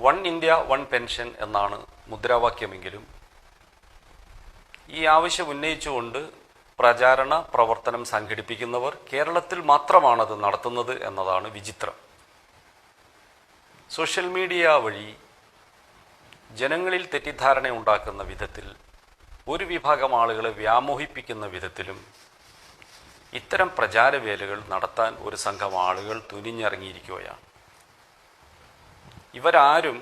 One India one pension എന്നാണ് മുദ്രാവാക്യമെങ്കിലും ഈ ആവശ്യം ഉന്നയിച്ചുകൊണ്ട് പ്രചാരണ പ്രവർത്തനം സംഘടിപ്പിക്കുന്നവർ കേരളത്തിൽ മാത്രമാണത് നടത്തുന്നത് എന്നതാണ് വിചിത്രം. സോഷ്യൽ മീഡിയ വഴി ജനങ്ങളിൽ തെറ്റിദ്ധാരണ ഉണ്ടാക്കുന്ന വിധത്തിൽ ഒരു വിഭാഗം ആളുകളെ വ്യാമോഹിപ്പിക്കുന്ന വിധത്തിലും ഇത്തരം പ്രചാരവേലകൾ നടത്താൻ ഒരു സംഘം ആളുകൾ തുനിഞ്ഞിറങ്ങിയിരിക്കുകയാണ്. ഇവരാരും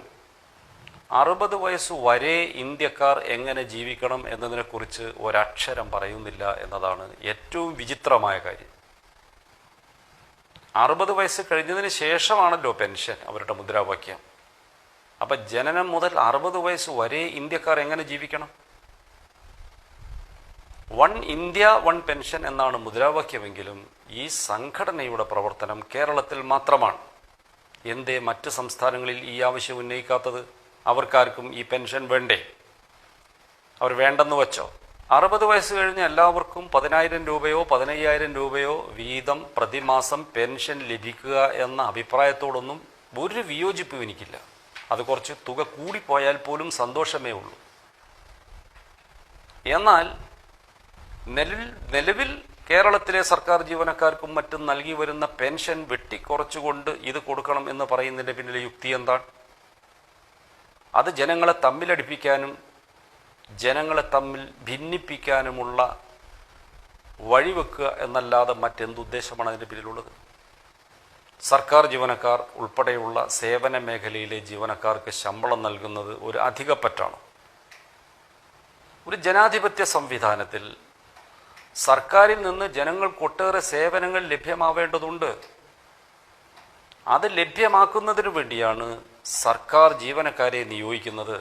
60 വയസ്സു വരെ ഇന്ത്യക്കാർ എങ്ങനെ ജീവിക്കണം എന്നതിനെക്കുറിച്ച് ഒരക്ഷരം പറയുന്നില്ല എന്നതാണ് ഏറ്റവും വിചിത്രമായ കാര്യം. 60 വയസ്സ് കഴിഞ്ഞതിന് ശേഷമാണല്ലോ പെൻഷൻ അവരുടെ മുദ്രാവാക്യം. അപ്പം ജനനം മുതൽ 60 വയസ്സ് വരെ ഇന്ത്യക്കാർ എങ്ങനെ ജീവിക്കണം? വൺ ഇന്ത്യ വൺ പെൻഷൻ എന്നാണ് മുദ്രാവാക്യമെങ്കിലും ഈ സംഘടനയുടെ പ്രവർത്തനം കേരളത്തിൽ മാത്രമാണ്. എന്തേ മറ്റ് സംസ്ഥാനങ്ങളിൽ ഈ ആവശ്യം ഉന്നയിക്കാത്തത്? അവർക്കാർക്കും ഈ പെൻഷൻ വേണ്ടേ? അവർ വേണ്ടെന്ന് വച്ചോ? 60 വയസ്സ് കഴിഞ്ഞ് എല്ലാവർക്കും 10,000 രൂപയോ 15,000 രൂപയോ വീതം പ്രതിമാസം പെൻഷൻ ലഭിക്കുക എന്ന അഭിപ്രായത്തോടൊന്നും ഒരു വിയോജിപ്പും എനിക്കില്ല. അത് കുറച്ച് തുക കൂടിപ്പോയാൽ പോലും സന്തോഷമേ ഉള്ളൂ. എന്നാൽ നിലവിൽ കേരളത്തിലെ സർക്കാർ ജീവനക്കാർക്കും മറ്റും നൽകി വരുന്ന പെൻഷൻ വെട്ടിക്കുറച്ചുകൊണ്ട് ഇത് കൊടുക്കണം എന്ന് പറയുന്നതിൻ്റെ പിന്നിലെ യുക്തി എന്താണ്? അത് ജനങ്ങളെ തമ്മിലടിപ്പിക്കാനും ജനങ്ങളെ തമ്മിൽ ഭിന്നിപ്പിക്കാനുമുള്ള വഴിവെക്കുക എന്നല്ലാതെ മറ്റെന്തുദ്ദേശമാണ് അതിൻ്റെ പിന്നിലുള്ളത്? സർക്കാർ ജീവനക്കാർ ഉൾപ്പെടെയുള്ള സേവന മേഖലയിലെ ജീവനക്കാർക്ക് ശമ്പളം നൽകുന്നത് ഒരു അധികപ്പറ്റാണ്. ഒരു ജനാധിപത്യ സംവിധാനത്തിൽ സർക്കാരിൽ നിന്ന് ജനങ്ങൾക്ക് ഒട്ടേറെ സേവനങ്ങൾ ലഭ്യമാവേണ്ടതുണ്ട്. അത് ലഭ്യമാക്കുന്നതിനു വേണ്ടിയാണ് സർക്കാർ ജീവനക്കാരെ നിയോഗിക്കുന്നത്.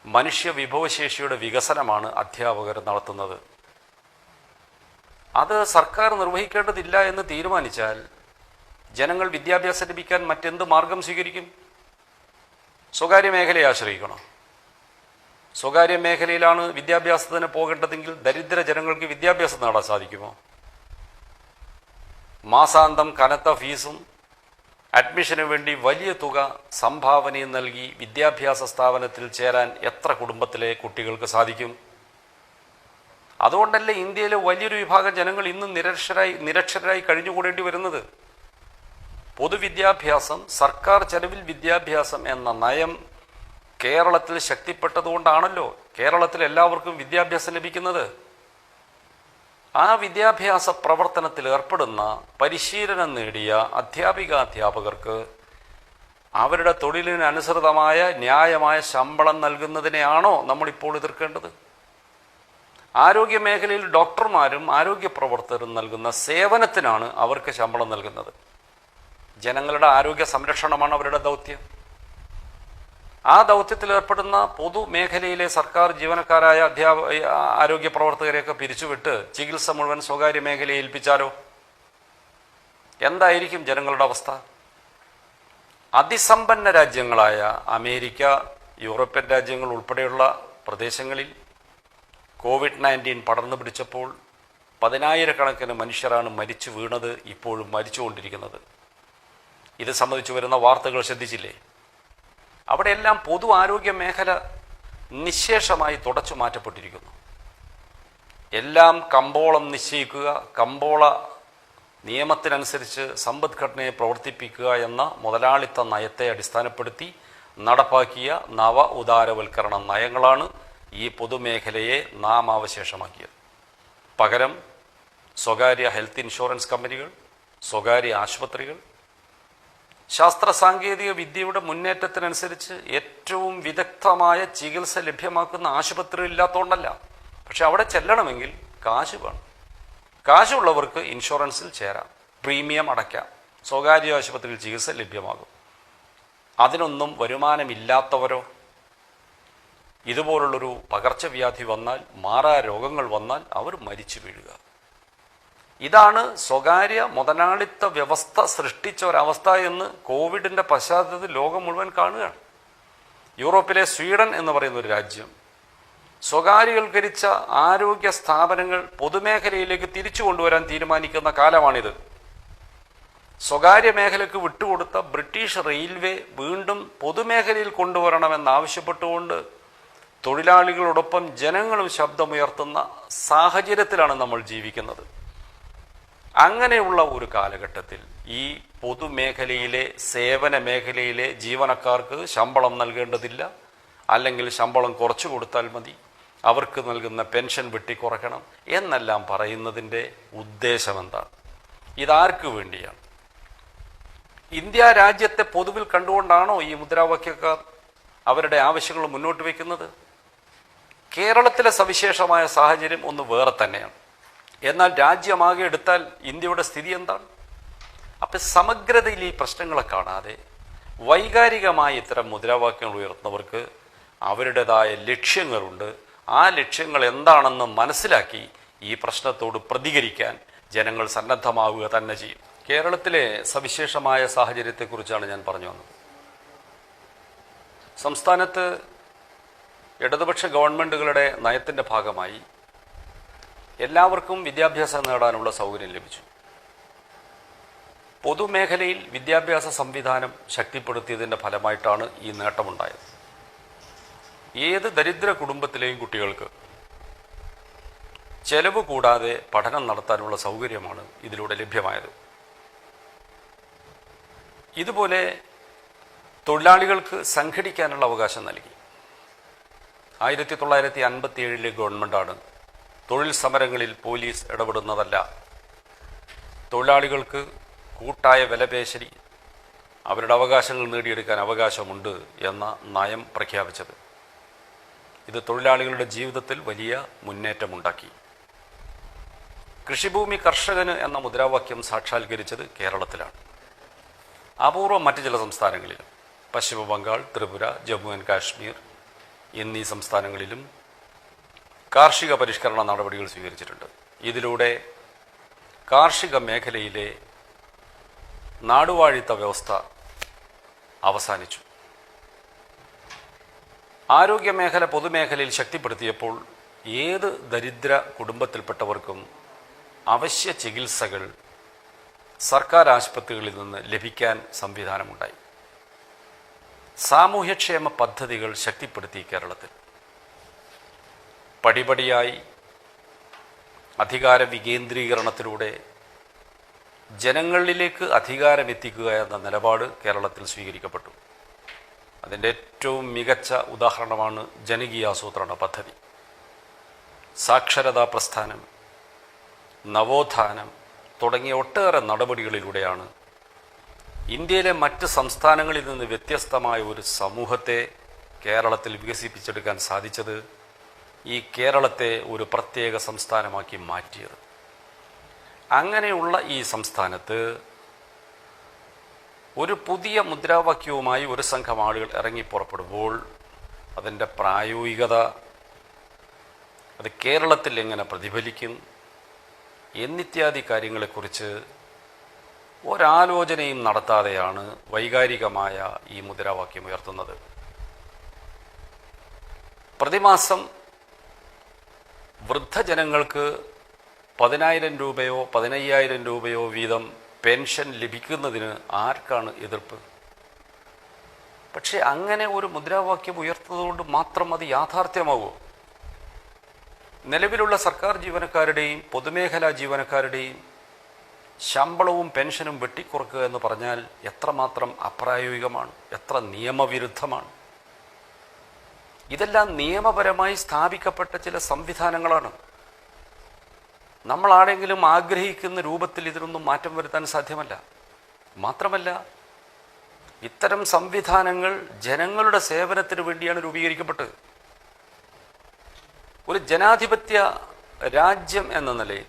മനുഷ്യ വിഭവശേഷിയുടെ വികസനമാണ് അധ്യാപകർ നടത്തുന്നത്. അത് സർക്കാർ നിർവഹിക്കേണ്ടതില്ല എന്ന് തീരുമാനിച്ചാൽ ജനങ്ങൾ വിദ്യാഭ്യാസം ലഭിക്കാൻ മറ്റെന്ത് മാർഗം സ്വീകരിക്കും? സ്വകാര്യ മേഖലയെ ആശ്രയിക്കണം. സ്വകാര്യ മേഖലയിലാണ് വിദ്യാഭ്യാസത്തിന് പോകേണ്ടതെങ്കിൽ ദരിദ്ര ജനങ്ങൾക്ക് വിദ്യാഭ്യാസം നേടാൻ സാധിക്കുമോ? മാസാന്തം കനത്ത ഫീസും അഡ്മിഷന് വേണ്ടി വലിയ തുക സംഭാവനയും നൽകി വിദ്യാഭ്യാസ സ്ഥാപനത്തിൽ ചേരാൻ എത്ര കുടുംബത്തിലെ കുട്ടികൾക്ക് സാധിക്കും? അതുകൊണ്ടല്ലേ ഇന്ത്യയിലെ വലിയൊരു വിഭാഗം ജനങ്ങൾ ഇന്നും നിരക്ഷരായി കഴിഞ്ഞുകൂടേണ്ടി വരുന്നത്. പൊതുവിദ്യാഭ്യാസം, സർക്കാർ ചെലവിൽ വിദ്യാഭ്യാസം എന്ന നയം കേരളത്തിൽ ശക്തിപ്പെട്ടതുകൊണ്ടാണല്ലോ കേരളത്തിൽ എല്ലാവർക്കും വിദ്യാഭ്യാസം ലഭിക്കുന്നത്. ആ വിദ്യാഭ്യാസ പ്രവർത്തനത്തിൽ ഏർപ്പെടുന്ന പരിശീലനം നേടിയ അധ്യാപകർക്ക് അവരുടെ തൊഴിലിനനുസൃതമായ ന്യായമായ ശമ്പളം നൽകുന്നതിനെയാണോ നമ്മളിപ്പോൾ എതിർക്കേണ്ടത്? ആരോഗ്യ മേഖലയിൽ ഡോക്ടർമാരും ആരോഗ്യ പ്രവർത്തകരും നൽകുന്ന സേവനത്തിനാണ് അവർക്ക് ശമ്പളം നൽകുന്നത്. ജനങ്ങളുടെ ആരോഗ്യ സംരക്ഷണമാണ് അവരുടെ ദൗത്യം. ആ ദൗത്യത്തിൽ ഏർപ്പെടുന്ന പൊതുമേഖലയിലെ സർക്കാർ ജീവനക്കാരായ ആരോഗ്യ പ്രവർത്തകരെയൊക്കെ പിരിച്ചുവിട്ട് ചികിത്സ മുഴുവൻ സ്വകാര്യ മേഖലയെ ഏൽപ്പിച്ചാലോ? എന്തായിരിക്കും ജനങ്ങളുടെ അവസ്ഥ? അതിസമ്പന്ന രാജ്യങ്ങളായ അമേരിക്ക, യൂറോപ്യൻ രാജ്യങ്ങൾ ഉൾപ്പെടെയുള്ള പ്രദേശങ്ങളിൽ COVID-19 പടർന്നു പിടിച്ചപ്പോൾ 10,000 മനുഷ്യരാണ് മരിച്ചു വീണത്, ഇപ്പോഴും മരിച്ചുകൊണ്ടിരിക്കുന്നത്. ഇത് സംബന്ധിച്ച് വരുന്ന വാർത്തകൾ ശ്രദ്ധിച്ചില്ലേ? അവിടെയെല്ലാം പൊതു ആരോഗ്യ മേഖല നിശേഷമായി തുടച്ചു മാറ്റപ്പെട്ടിരിക്കുന്നു. എല്ലാം കമ്പോളം നിശ്ചയിക്കുക, കമ്പോള നിയമത്തിനനുസരിച്ച് സമ്പദ്ഘടനയെ പ്രവർത്തിപ്പിക്കുക എന്ന മുതലാളിത്ത നയത്തെ അടിസ്ഥാനപ്പെടുത്തി നടപ്പാക്കിയ നവ ഉദാരവൽക്കരണ നയങ്ങളാണ് ഈ പൊതുമേഖലയെ നാമാവശേഷമാക്കിയത്. പകരം സ്വകാര്യ ഹെൽത്ത് ഇൻഷുറൻസ് കമ്പനികൾ, സ്വകാര്യ ആശുപത്രികൾ, ശാസ്ത്ര സാങ്കേതിക വിദ്യയുടെ മുന്നേറ്റത്തിനനുസരിച്ച് ഏറ്റവും വിദഗ്ധമായ ചികിത്സ ലഭ്യമാക്കുന്ന ആശുപത്രി ഇല്ലാത്തതുകൊണ്ടല്ല, പക്ഷെ അവിടെ ചെല്ലണമെങ്കിൽ കാശ് വേണം. കാശുള്ളവർക്ക് ഇൻഷുറൻസിൽ ചേരാം, പ്രീമിയം അടയ്ക്കാം, സ്വകാര്യ ആശുപത്രിയിൽ ചികിത്സ ലഭ്യമാകും. അതിനൊന്നും വരുമാനമില്ലാത്തവരോ? ഇതുപോലുള്ളൊരു പകർച്ചവ്യാധി വന്നാൽ, മാറാ രോഗങ്ങൾ വന്നാൽ അവർ മരിച്ചു വീഴുക. ഇതാണ് സ്വകാര്യ മുതലാളിത്ത വ്യവസ്ഥ സൃഷ്ടിച്ച ഒരവസ്ഥ എന്ന് കോവിഡിൻ്റെ പശ്ചാത്തലത്തിൽ ലോകം മുഴുവൻ കാണുകയാണ്. യൂറോപ്പിലെ സ്വീഡൻ എന്ന് പറയുന്ന ഒരു രാജ്യം സ്വകാര്യവൽക്കരിച്ച ആരോഗ്യ സ്ഥാപനങ്ങൾ പൊതുമേഖലയിലേക്ക് തിരിച്ചു കൊണ്ടുവരാൻ തീരുമാനിക്കുന്ന കാലമാണിത്. സ്വകാര്യ മേഖലയ്ക്ക് വിട്ടുകൊടുത്ത ബ്രിട്ടീഷ് റെയിൽവേ വീണ്ടും പൊതുമേഖലയിൽ കൊണ്ടുവരണമെന്നാവശ്യപ്പെട്ടുകൊണ്ട് തൊഴിലാളികളോടൊപ്പം ജനങ്ങളും ശബ്ദമുയർത്തുന്ന സാഹചര്യത്തിലാണ് നമ്മൾ ജീവിക്കുന്നത്. അങ്ങനെയുള്ള ഒരു കാലഘട്ടത്തിൽ ഈ പൊതുമേഖലയിലെ സേവന മേഖലയിലെ ജീവനക്കാർക്ക് ശമ്പളം നൽകേണ്ടതില്ല, അല്ലെങ്കിൽ ശമ്പളം കുറച്ചു കൊടുത്താൽ മതി, അവർക്ക് നൽകുന്ന പെൻഷൻ വെട്ടിക്കുറയ്ക്കണം എന്നെല്ലാം പറയുന്നതിൻ്റെ ഉദ്ദേശം എന്താണ്? ഇതാർക്ക് വേണ്ടിയാണ്? ഇന്ത്യ രാജ്യത്തെ പൊതുവിൽ കണ്ടുകൊണ്ടാണോ ഈ മുദ്രാവാക്യക്കാർ അവരുടെ ആവശ്യങ്ങൾ മുന്നോട്ട് വയ്ക്കുന്നത്? കേരളത്തിലെ സവിശേഷമായ സാഹചര്യം ഒന്ന് വേറെ തന്നെയാണ്. എന്നാൽ രാജ്യമാകെ എടുത്താൽ ഇന്ത്യയുടെ സ്ഥിതി എന്താണ്? അപ്പം സമഗ്രതയിൽ ഈ പ്രശ്നങ്ങളെ കാണാതെ വൈകാരികമായി ഇത്തരം മുദ്രാവാക്യങ്ങൾ ഉയർത്തുന്നവർക്ക് അവരുടേതായ ലക്ഷ്യങ്ങളുണ്ട്. ആ ലക്ഷ്യങ്ങൾ എന്താണെന്ന് മനസ്സിലാക്കി ഈ പ്രശ്നത്തോട് പ്രതികരിക്കാൻ ജനങ്ങൾ സന്നദ്ധമാവുക തന്നെ ചെയ്യും. കേരളത്തിലെ സവിശേഷമായ സാഹചര്യത്തെക്കുറിച്ചാണ് ഞാൻ പറഞ്ഞു വന്നത്. സംസ്ഥാനത്ത് ഇടതുപക്ഷ ഗവൺമെൻറ്റുകളുടെ നയത്തിൻ്റെ ഭാഗമായി എല്ലാവർക്കും വിദ്യാഭ്യാസം നേടാനുള്ള സൗകര്യം ലഭിച്ചു. പൊതുമേഖലയിൽ വിദ്യാഭ്യാസ സംവിധാനം ശക്തിപ്പെടുത്തിയതിൻ്റെ ഫലമായിട്ടാണ് ഈ നേട്ടമുണ്ടായത്. ഏത് ദരിദ്ര കുടുംബത്തിലെയും കുട്ടികൾക്ക് ചെലവ് കൂടാതെ പഠനം നടത്താനുള്ള സൗകര്യമാണ് ഇതിലൂടെ ലഭ്യമായത്. ഇതുപോലെ തൊഴിലാളികൾക്ക് സംഘടിക്കാനുള്ള അവകാശം നൽകി. 1957 ഗവൺമെൻറ്റാണ് തൊഴിൽ സമരങ്ങളിൽ പോലീസ് ഇടപെടുന്നതല്ല, തൊഴിലാളികൾക്ക് കൂട്ടായ വിലപേശൽ, അവരുടെ അവകാശങ്ങൾ നേടിയെടുക്കാൻ അവകാശമുണ്ട് എന്ന നയം പ്രഖ്യാപിച്ചത്. ഇത് തൊഴിലാളികളുടെ ജീവിതത്തിൽ വലിയ മുന്നേറ്റമുണ്ടാക്കി. കൃഷിഭൂമി കർഷകന് എന്ന മുദ്രാവാക്യം സാക്ഷാത്കരിച്ചത് കേരളത്തിലാണ്. അപൂർവം മറ്റ് ചില സംസ്ഥാനങ്ങളിലും, പശ്ചിമ ബംഗാൾ, ത്രിപുര, ജമ്മു ആൻഡ് കാശ്മീർ എന്നീ സംസ്ഥാനങ്ങളിലും കാർഷിക പരിഷ്കരണ നടപടികൾ സ്വീകരിച്ചിട്ടുണ്ട്. ഇതിലൂടെ കാർഷിക മേഖലയിലെ നാടുവാഴിത്ത വ്യവസ്ഥ അവസാനിച്ചു. ആരോഗ്യമേഖല പൊതുമേഖലയിൽ ശക്തിപ്പെടുത്തിയപ്പോൾ ഏത് ദരിദ്ര കുടുംബത്തിൽപ്പെട്ടവർക്കും അവശ്യ ചികിത്സകൾ സർക്കാർ ആശുപത്രികളിൽ നിന്ന് ലഭിക്കാൻ സംവിധാനമുണ്ടായി. സാമൂഹ്യക്ഷേമ പദ്ധതികൾ ശക്തിപ്പെടുത്തി കേരളത്തിൽ. പടിപടിയായി അധികാര വികേന്ദ്രീകരണത്തിലൂടെ ജനങ്ങളിലേക്ക് അധികാരമെത്തിക്കുക എന്ന നിലപാട് കേരളത്തിൽ സ്വീകരിക്കപ്പെട്ടു. അതിൻ്റെ ഏറ്റവും മികച്ച ഉദാഹരണമാണ് ജനകീയാസൂത്രണ പദ്ധതി. സാക്ഷരതാ പ്രസ്ഥാനം, നവോത്ഥാനം തുടങ്ങിയ ഒട്ടേറെ നടപടികളിലൂടെയാണ് ഇന്ത്യയിലെ മറ്റ് സംസ്ഥാനങ്ങളിൽ നിന്ന് വ്യത്യസ്തമായ ഒരു സമൂഹത്തെ കേരളത്തിൽ വികസിപ്പിച്ചെടുക്കാൻ സാധിച്ചത്, ഈ കേരളത്തെ ഒരു പ്രത്യേക സംസ്ഥാനമാക്കി മാറ്റിയത്. അങ്ങനെയുള്ള ഈ സംസ്ഥാനത്ത് ഒരു പുതിയ മുദ്രാവാക്യവുമായി ഒരു സംഘം ആളുകൾ ഇറങ്ങി പുറപ്പെടുമ്പോൾ അതിൻ്റെ പ്രായോഗികത, അത് കേരളത്തിൽ എങ്ങനെ പ്രതിഫലിക്കും എന്നിത്യാദി കാര്യങ്ങളെക്കുറിച്ച് ഒരാലോചനയും നടത്താതെയാണ് വൈകാരികമായ ഈ മുദ്രാവാക്യം ഉയർത്തുന്നത്. പ്രതിമാസം വൃദ്ധജനങ്ങൾക്ക് 10,000 രൂപയോ 15,000 രൂപയോ വീതം പെൻഷൻ ലഭിക്കുന്നതിന് ആർക്കാണ് എതിർപ്പ്? പക്ഷെ അങ്ങനെ ഒരു മുദ്രാവാക്യം ഉയർത്തുന്നതുകൊണ്ട് മാത്രം അത് യാഥാർത്ഥ്യമാകുമോ? നിലവിലുള്ള സർക്കാർ ജീവനക്കാരുടെയും പൊതുമേഖലാ ജീവനക്കാരുടെയും ശമ്പളവും പെൻഷനും വെട്ടിക്കുറക്കുക എന്ന് പറഞ്ഞാൽ എത്രമാത്രം അപ്രായോഗികമാണ്, എത്ര നിയമവിരുദ്ധമാണ്. ഇതെല്ലാം നിയമപരമായി സ്ഥാപിക്കപ്പെട്ട ചില സംവിധാനങ്ങളാണ്. നമ്മളാരെങ്കിലും ആഗ്രഹിക്കുന്ന രൂപത്തിൽ ഇതിനൊന്നും മാറ്റം വരുത്താൻ സാധ്യമല്ല. മാത്രമല്ല, ഇത്തരം സംവിധാനങ്ങൾ ജനങ്ങളുടെ സേവനത്തിന് വേണ്ടിയാണ് രൂപീകരിക്കപ്പെട്ടത്. ഒരു ജനാധിപത്യ രാജ്യം എന്ന നിലയിൽ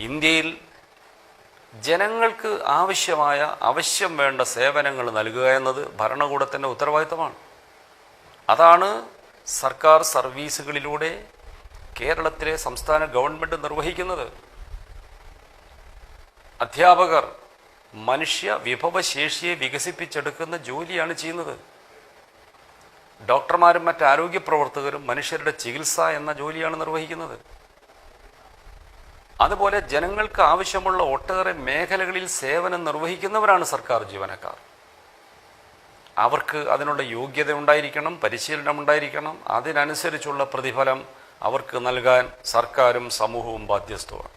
ഇന്ത്യയിൽ ജനങ്ങൾക്ക് ആവശ്യം വേണ്ട സേവനങ്ങൾ നൽകുക എന്നത് ഭരണകൂടത്തിൻ്റെ ഉത്തരവാദിത്തമാണ്. അതാണ് സർക്കാർ സർവീസുകളിലൂടെ കേരളത്തിലെ സംസ്ഥാന ഗവൺമെൻറ് നിർവഹിക്കുന്നത്. അധ്യാപകർ മനുഷ്യ വിഭവശേഷിയെ വികസിപ്പിച്ചെടുക്കുന്ന ജോലിയാണ് ചെയ്യുന്നത്. ഡോക്ടർമാരും മറ്റ് ആരോഗ്യ പ്രവർത്തകരും മനുഷ്യരുടെ ചികിത്സ എന്ന ജോലിയാണ് നിർവഹിക്കുന്നത്. അതുപോലെ ജനങ്ങൾക്ക് ആവശ്യമുള്ള ഒട്ടേറെ മേഖലകളിൽ സേവനം നിർവഹിക്കുന്നവരാണ് സർക്കാർ ജീവനക്കാർ. അവർക്ക് അതിനുള്ള യോഗ്യത ഉണ്ടായിരിക്കണം, പരിശീലനം ഉണ്ടായിരിക്കണം. അതിനനുസരിച്ചുള്ള പ്രതിഫലം അവർക്ക് നൽകാൻ സർക്കാരും സമൂഹവും ബാധ്യസ്ഥമാണ്.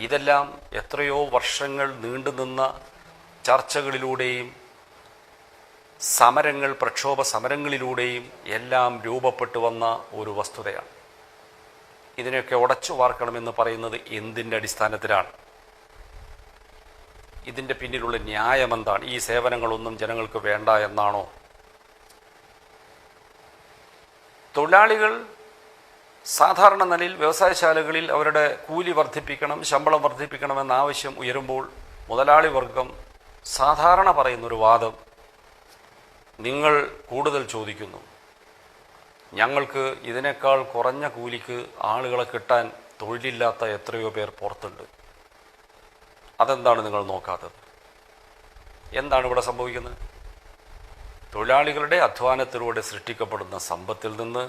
ഇതെല്ലാം എത്രയോ വർഷങ്ങൾ നീണ്ടുനിന്ന ചർച്ചകളിലൂടെയും സമരങ്ങൾ, പ്രക്ഷോഭ സമരങ്ങളിലൂടെയും എല്ലാം രൂപപ്പെട്ടു വന്ന ഒരു വസ്തുതയാണ്. ഇതിനെയൊക്കെ ഉടച്ചു വാർക്കണമെന്ന് പറയുന്നത് എന്തിൻ്റെ അടിസ്ഥാനത്തിലാണ്? ഇതിൻ്റെ പിന്നിലുള്ള ന്യായം എന്താണ്? ഈ സേവനങ്ങളൊന്നും ജനങ്ങൾക്ക് വേണ്ട എന്നാണോ? തൊഴിലാളികൾ സാധാരണ നിലയിൽ വ്യവസായശാലകളിൽ അവരുടെ കൂലി വർദ്ധിപ്പിക്കണം, ശമ്പളം വർദ്ധിപ്പിക്കണമെന്ന ആവശ്യം ഉയരുമ്പോൾ മുതലാളി വർഗം സാധാരണ പറയുന്നൊരു വാദം, നിങ്ങൾ കൂടുതൽ ചോദിക്കുന്നു, ഞങ്ങൾക്ക് ഇതിനേക്കാൾ കുറഞ്ഞ കൂലിക്ക് ആളുകളെ കിട്ടാൻ തൊഴിലില്ലാത്ത എത്രയോ പേർ പുറത്തുണ്ട്. അതെന്താണ് നിങ്ങൾ നോക്കാത്തത്? എന്താണ് ഇവിടെ സംഭവിക്കുന്നത്? തൊഴിലാളികളുടെ അധ്വാനത്തിലൂടെ സൃഷ്ടിക്കപ്പെടുന്ന സമ്പത്തിൽ നിന്ന്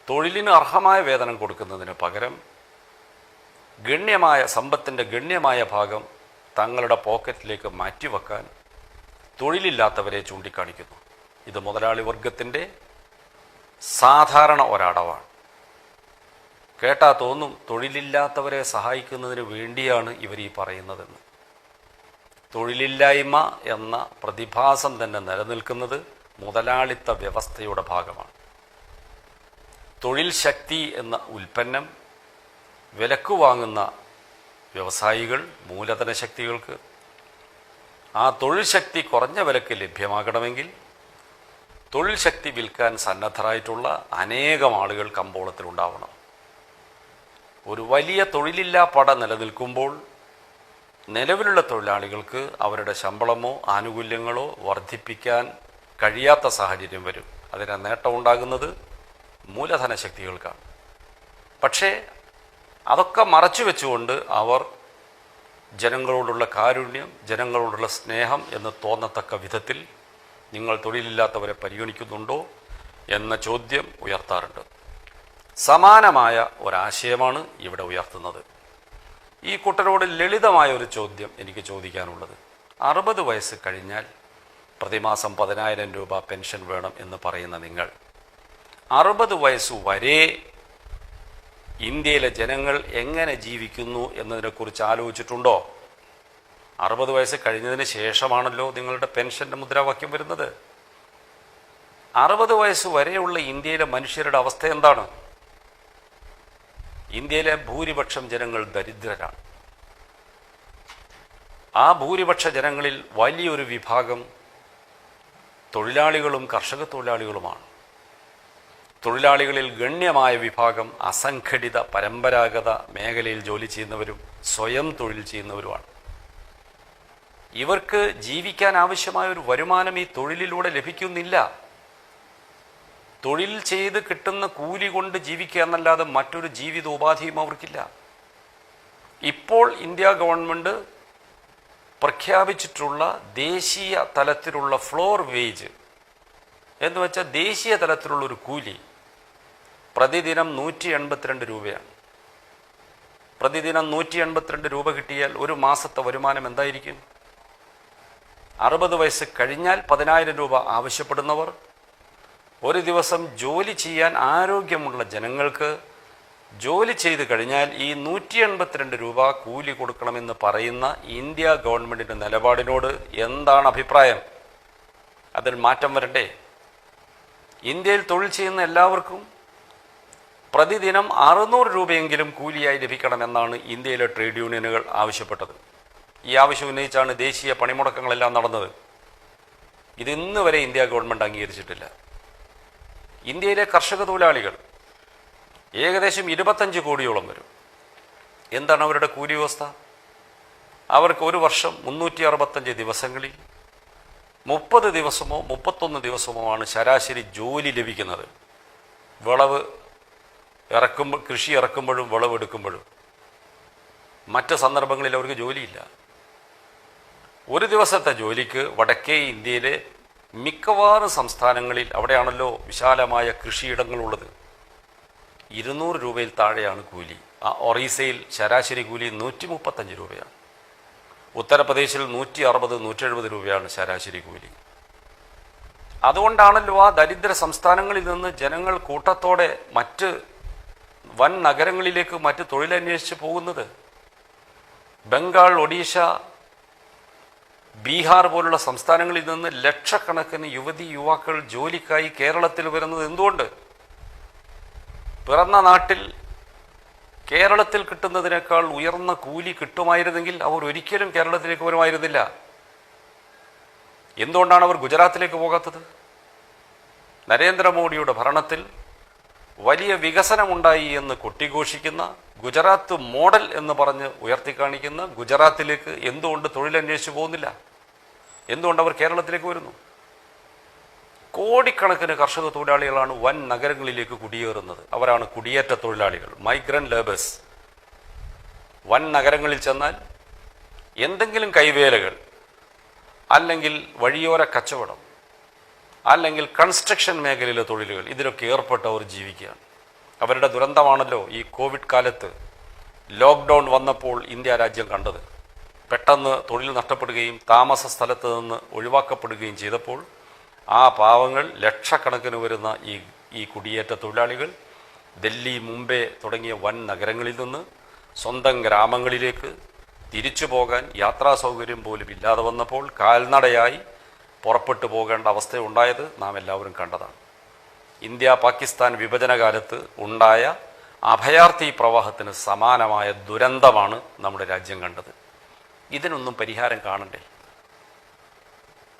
തൊഴിലിന് അർഹമായ വേതനം കൊടുക്കുന്നതിന് പകരം സമ്പത്തിൻ്റെ ഗണ്യമായ ഭാഗം തങ്ങളുടെ പോക്കറ്റിലേക്ക് മാറ്റിവെക്കാൻ തൊഴിലില്ലാത്തവരെ ചൂണ്ടിക്കാണിക്കുന്നു. ഇത് മുതലാളി വർഗത്തിൻ്റെ സാധാരണ ഒരടവാണ്. കേട്ടാ തോന്നും തൊഴിലില്ലാത്തവരെ സഹായിക്കുന്നതിന് വേണ്ടിയാണ് ഇവർ ഈ പറയുന്നതെന്ന്. തൊഴിലില്ലായ്മ എന്ന പ്രതിഭാസം തന്നെ നിലനിൽക്കുന്നത് മുതലാളിത്ത വ്യവസ്ഥയുടെ ഭാഗമാണ്. തൊഴിൽ ശക്തി എന്ന ഉൽപ്പന്നം വിലക്കു വാങ്ങുന്ന വ്യവസായികൾ, മൂലധന ശക്തികൾക്ക് ആ തൊഴിൽ ശക്തി കുറഞ്ഞ വിലക്ക് ലഭ്യമാകണമെങ്കിൽ തൊഴിൽ ശക്തി വിൽക്കാൻ സന്നദ്ധരായിട്ടുള്ള അനേകം ആളുകൾ കമ്പോളത്തിലുണ്ടാവണം. ഒരു വലിയ തൊഴിലില്ലാ പട നിലനിൽക്കുമ്പോൾ നിലവിലുള്ള തൊഴിലാളികൾക്ക് അവരുടെ ശമ്പളമോ ആനുകൂല്യങ്ങളോ വർദ്ധിപ്പിക്കാൻ കഴിയാത്ത സാഹചര്യം വരും. അതിന് നേട്ടമുണ്ടാകുന്നത് മൂലധന ശക്തികൾക്കാണ്. പക്ഷേ അതൊക്കെ മറച്ചു വെച്ചുകൊണ്ട് അവർ ജനങ്ങളോടുള്ള കാരുണ്യം, ജനങ്ങളോടുള്ള സ്നേഹം എന്ന് തോന്നത്തക്ക വിധത്തിൽ നിങ്ങൾ തൊഴിലില്ലാത്തവരെ പരിഗണിക്കുന്നുണ്ടോ എന്ന ചോദ്യം ഉയർത്താറുണ്ട്. സമാനമായ ഒരാശയമാണ് ഇവിടെ ഉയർത്തുന്നത്. ഈ കൂട്ടരോട് ലളിതമായ ഒരു ചോദ്യം എനിക്ക് ചോദിക്കാനുള്ളത്, 60 വയസ്സ് കഴിഞ്ഞാൽ പ്രതിമാസം 10,000 രൂപ പെൻഷൻ വേണം എന്ന് പറയുന്ന നിങ്ങൾ 60 വയസ്സു വരെ ഇന്ത്യയിലെ ജനങ്ങൾ എങ്ങനെ ജീവിക്കുന്നു എന്നതിനെക്കുറിച്ച് ആലോചിച്ചിട്ടുണ്ടോ? 60 വയസ്സ് കഴിഞ്ഞതിന് ശേഷമാണല്ലോ നിങ്ങളുടെ പെൻഷൻ്റെ മുദ്രാവാക്യം വരുന്നത്. 60 വയസ്സ് വരെയുള്ള ഇന്ത്യയിലെ മനുഷ്യരുടെ അവസ്ഥ എന്താണ്? ഇന്ത്യയിലെ ഭൂരിപക്ഷം ജനങ്ങൾ ദരിദ്രരാണ്. ആ ഭൂരിപക്ഷ ജനങ്ങളിൽ വലിയൊരു വിഭാഗം തൊഴിലാളികളും കർഷക തൊഴിലാളികളുമാണ്. തൊഴിലാളികളിൽ ഗണ്യമായ വിഭാഗം അസംഘടിത പരമ്പരാഗത മേഖലയിൽ ജോലി ചെയ്യുന്നവരും സ്വയം തൊഴിൽ ചെയ്യുന്നവരുമാണ്. ഇവർക്ക് ജീവിക്കാൻ ആവശ്യമായ ഒരു വരുമാനം ഈ തൊഴിലിലൂടെ ലഭിക്കുന്നില്ല. തൊഴിൽ ചെയ്ത് കിട്ടുന്ന കൂലി കൊണ്ട് ജീവിക്കുക എന്നല്ലാതെ മറ്റൊരു ജീവിതോപാധിയും അവർക്കില്ല. ഇപ്പോൾ ഇന്ത്യ ഗവൺമെൻറ് പ്രഖ്യാപിച്ചിട്ടുള്ള ദേശീയ തലത്തിലുള്ള ഫ്ലോർ വേജ് എന്ന് വെച്ചാൽ ദേശീയ തലത്തിലുള്ളൊരു കൂലി പ്രതിദിനം 182 രൂപയാണ്. പ്രതിദിനം 182 രൂപ കിട്ടിയാൽ ഒരു മാസത്തെ വരുമാനം എന്തായിരിക്കും? 60 വയസ്സ് കഴിഞ്ഞാൽ 10,000 രൂപ ആവശ്യപ്പെടുന്നവർ, ഒരു ദിവസം ജോലി ചെയ്യാൻ ആരോഗ്യമുള്ള ജനങ്ങൾക്ക് ജോലി ചെയ്ത് കഴിഞ്ഞാൽ ഈ 182 രൂപ കൂലി കൊടുക്കണമെന്ന് പറയുന്ന ഇന്ത്യ ഗവൺമെൻറ്റിൻ്റെ നിലപാടിനോട് എന്താണ് അഭിപ്രായം? അതിൽ മാറ്റം വരണ്ടേ? ഇന്ത്യയിൽ തൊഴിൽ ചെയ്യുന്ന എല്ലാവർക്കും പ്രതിദിനം 600 രൂപയെങ്കിലും കൂലിയായി ലഭിക്കണമെന്നാണ് ഇന്ത്യയിലെ ട്രേഡ് യൂണിയനുകൾ ആവശ്യപ്പെട്ടത്. ഈ ആവശ്യം ഉന്നയിച്ചാണ് ദേശീയ പണിമുടക്കങ്ങളെല്ലാം നടന്നത്. ഇതിന്ന് വരെ ഇന്ത്യ ഗവൺമെൻറ് അംഗീകരിച്ചിട്ടില്ല. ഇന്ത്യയിലെ കർഷക തൊഴിലാളികൾ ഏകദേശം 25 കോടിയോളം വരും. എന്താണ് അവരുടെ കൂലി വ്യവസ്ഥ? അവർക്ക് ഒരു വർഷം 365 ദിവസങ്ങളിൽ 30 ദിവസമോ 31 ദിവസമോ ആണ് ശരാശരി ജോലി ലഭിക്കുന്നത്. കൃഷി ഇറക്കുമ്പോഴും വിളവെടുക്കുമ്പോഴും മറ്റ് സന്ദർഭങ്ങളിൽ അവർക്ക് ജോലിയില്ല. ഒരു ദിവസത്തെ ജോലിക്ക് വടക്കേ ഇന്ത്യയിലെ മിക്കവാറും സംസ്ഥാനങ്ങളിൽ, അവിടെയാണല്ലോ വിശാലമായ കൃഷിയിടങ്ങളുള്ളത്, 200 രൂപയിൽ താഴെയാണ് കൂലി. ഒറീസയിൽ ശരാശരി കൂലി 135 രൂപയാണ്. ഉത്തർപ്രദേശിൽ 160, 170 രൂപയാണ് ശരാശരി കൂലി. അതുകൊണ്ടാണല്ലോ ആ ദരിദ്ര സംസ്ഥാനങ്ങളിൽ നിന്ന് ജനങ്ങൾ കൂട്ടത്തോടെ മറ്റ് വൻ നഗരങ്ങളിലേക്ക് മറ്റ് തൊഴിലന്വേഷിച്ച് പോകുന്നത്. ബംഗാൾ, ഒഡീഷ, ബീഹാർ പോലുള്ള സംസ്ഥാനങ്ങളിൽ നിന്ന് ലക്ഷക്കണക്കിന് യുവതി യുവാക്കൾ ജോലിക്കായി കേരളത്തിൽ വരുന്നത് എന്തുകൊണ്ട്? പിറന്ന നാട്ടിൽ കേരളത്തിൽ കിട്ടുന്നതിനേക്കാൾ ഉയർന്ന കൂലി കിട്ടുമായിരുന്നെങ്കിൽ അവർ ഒരിക്കലും കേരളത്തിലേക്ക് വരുമായിരുന്നില്ല. എന്തുകൊണ്ടാണ് അവർ ഗുജറാത്തിലേക്ക് പോകാത്തത്? നരേന്ദ്രമോദിയുടെ ഭരണത്തിൽ വലിയ വികസനമുണ്ടായി എന്ന് കൊട്ടിഘോഷിക്കുന്ന, ഗുജറാത്ത് മോഡൽ എന്ന് പറഞ്ഞ് ഉയർത്തിക്കാണിക്കുന്ന ഗുജറാത്തിലേക്ക് എന്തുകൊണ്ട് തൊഴിലന്വേഷിച്ച് പോകുന്നില്ല? എന്തുകൊണ്ട് അവർ കേരളത്തിലേക്ക് വരുന്നു? കോടിക്കണക്കിന് കർഷക തൊഴിലാളികളാണ് വൻ നഗരങ്ങളിലേക്ക് കുടിയേറുന്നത്. അവരാണ് കുടിയേറ്റ തൊഴിലാളികൾ, മൈഗ്രന്റ് ലേബേഴ്സ്. വൻ നഗരങ്ങളിൽ ചെന്നാൽ എന്തെങ്കിലും കൈവേലകൾ, അല്ലെങ്കിൽ വഴിയോര കച്ചവടം, അല്ലെങ്കിൽ കൺസ്ട്രക്ഷൻ മേഖലയിലെ തൊഴിലുകൾ, ഇതിലൊക്കെ ഏർപ്പെട്ട് അവർ ജീവിക്കുകയാണ്. അവരുടെ ദുരന്തമാണല്ലോ ഈ കോവിഡ് കാലത്ത് ലോക്ക്ഡൗൺ വന്നപ്പോൾ ഇന്ത്യ രാജ്യം കണ്ടത്. പെട്ടെന്ന് തൊഴിൽ നഷ്ടപ്പെടുകയും താമസ സ്ഥലത്ത് നിന്ന് ഒഴിവാക്കപ്പെടുകയും ചെയ്തപ്പോൾ ആ പാവങ്ങൾ, ലക്ഷക്കണക്കിന് വരുന്ന ഈ കുടിയേറ്റ തൊഴിലാളികൾ ഡൽഹി, മുംബൈ തുടങ്ങിയ വൻ നഗരങ്ങളിൽ നിന്ന് സ്വന്തം ഗ്രാമങ്ങളിലേക്ക് തിരിച്ചു പോകാൻ യാത്രാ സൗകര്യം പോലും ഇല്ലാതെ വന്നപ്പോൾ കാൽനടയായി പുറപ്പെട്ടു പോകേണ്ട അവസ്ഥയുണ്ടായത് നാം എല്ലാവരും കണ്ടതാണ്. ഇന്ത്യ പാകിസ്ഥാൻ വിഭജനകാലത്ത് ഉണ്ടായ അഭയാർത്ഥി പ്രവാഹത്തിന് സമാനമായ ദുരന്തമാണ് നമ്മുടെ രാജ്യം കണ്ടത്. ഇതിനൊന്നും പരിഹാരം കാണണ്ടേ?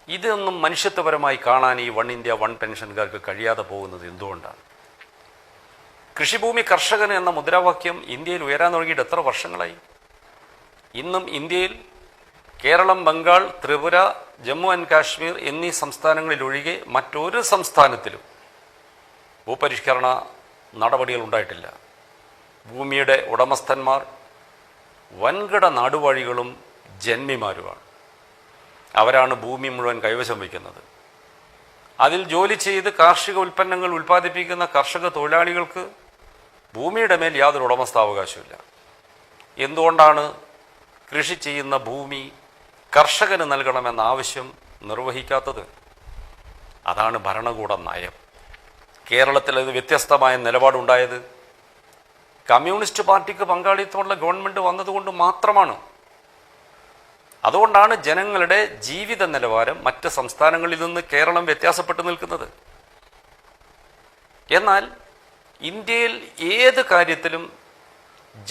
ഇതൊന്നും മനുഷ്യത്വപരമായി കാണാൻ ഈ വൺ ഇന്ത്യ വൺ പെൻഷൻകാർക്ക് കഴിയാതെ പോകുന്നത് എന്തുകൊണ്ടാണ്? കൃഷിഭൂമി കർഷകന് എന്ന മുദ്രാവാക്യം ഇന്ത്യയിൽ ഉയരാൻ തുടങ്ങിയിട്ട് എത്ര വർഷങ്ങളായി? ഇന്നും ഇന്ത്യയിൽ കേരളം, ബംഗാൾ, ത്രിപുര, ജമ്മു ആൻഡ് കാശ്മീർ എന്നീ സംസ്ഥാനങ്ങളിലൊഴികെ മറ്റൊരു സംസ്ഥാനത്തിലും ഭൂപരിഷ്കരണ നടപടികൾ ഉണ്ടായിട്ടില്ല. ഭൂമിയുടെ ഉടമസ്ഥന്മാർ വൻകിട നാടുവാഴികളും ജന്മിമാരുമാണ്. അവരാണ് ഭൂമി മുഴുവൻ കൈവശം വയ്ക്കുന്നത്. അതിൽ ജോലി ചെയ്ത് കാർഷിക ഉൽപ്പന്നങ്ങൾ ഉൽപ്പാദിപ്പിക്കുന്ന കർഷക തൊഴിലാളികൾക്ക് ഭൂമിയുടെ മേൽ യാതൊരു ഉടമസ്ഥാവകാശമില്ല. എന്തുകൊണ്ടാണ് കൃഷി ചെയ്യുന്ന ഭൂമി കർഷകന് നൽകണമെന്ന ആവശ്യം നിർവഹിക്കാത്തത്? അതാണ് ഭരണകൂട നയം. കേരളത്തിൽ അത് വ്യത്യസ്തമായ നിലപാടുണ്ടായത് കമ്മ്യൂണിസ്റ്റ് പാർട്ടിക്ക് പങ്കാളിത്തമുള്ള ഗവൺമെൻറ് വന്നതുകൊണ്ട് മാത്രമാണ്. അതുകൊണ്ടാണ് ജനങ്ങളുടെ ജീവിത നിലവാരം മറ്റ് സംസ്ഥാനങ്ങളിൽ നിന്ന് കേരളം വ്യത്യാസപ്പെട്ടു നിൽക്കുന്നത്. എന്നാൽ ഇന്ത്യയിൽ ഏത് കാര്യത്തിലും